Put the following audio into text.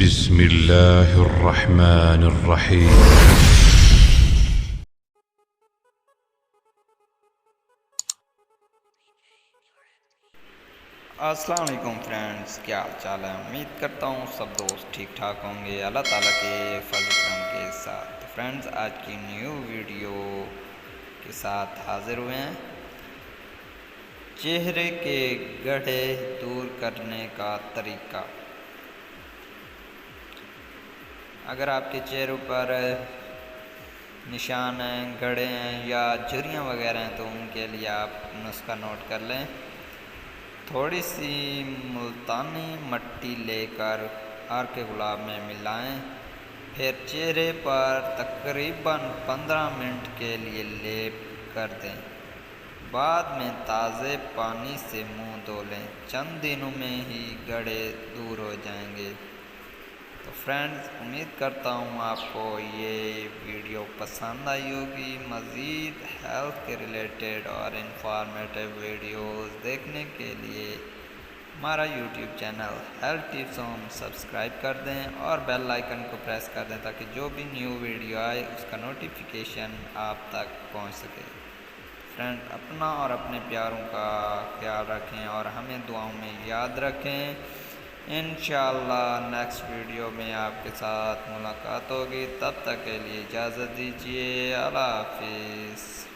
بسم اللہ الرحمن الرحیم۔ السلام علیکم فرینڈز، کیا حال چال ہے؟ امید کرتا ہوں سب دوست ٹھیک ٹھاک ہوں گے اللہ تعالیٰ کے فضل کرم کے ساتھ۔ فرینڈز، آج کی نیو ویڈیو کے ساتھ حاضر ہوئے ہیں۔ چہرے کے گڑھے دور کرنے کا طریقہ۔ اگر آپ کے چہرے پر نشان ہیں، گڑھے ہیں یا جھریاں وغیرہ ہیں تو ان کے لیے آپ نسخہ نوٹ کر لیں۔ تھوڑی سی ملتانی مٹی لے کر عرق گلاب میں ملائیں، پھر چہرے پر تقریباً 15 منٹ کے لیے لیپ کر دیں۔ بعد میں تازے پانی سے منہ دھو لیں، چند دنوں میں ہی گڑھے دور ہو جائیں گے۔ تو فرینڈز، امید کرتا ہوں آپ کو یہ ویڈیو پسند آئی ہوگی۔ مزید ہیلتھ کے ریلیٹڈ اور انفارمیٹیو ویڈیوز دیکھنے کے لیے ہمارا YouTube channel health tips home subscribe کر دیں اور بیل آئیکن کو پریس کر دیں تاکہ جو بھی نیو ویڈیو آئے اس کا نوٹیفیکیشن آپ تک پہنچ سکے۔ فرینڈ، اپنا اور اپنے پیاروں کا خیال رکھیں اور ہمیں دعاؤں میں یاد رکھیں۔ انشاءاللہ نیکسٹ ویڈیو میں آپ کے ساتھ ملاقات ہوگی، تب تک کے لیے اجازت دیجیے۔ اللہ حافظ۔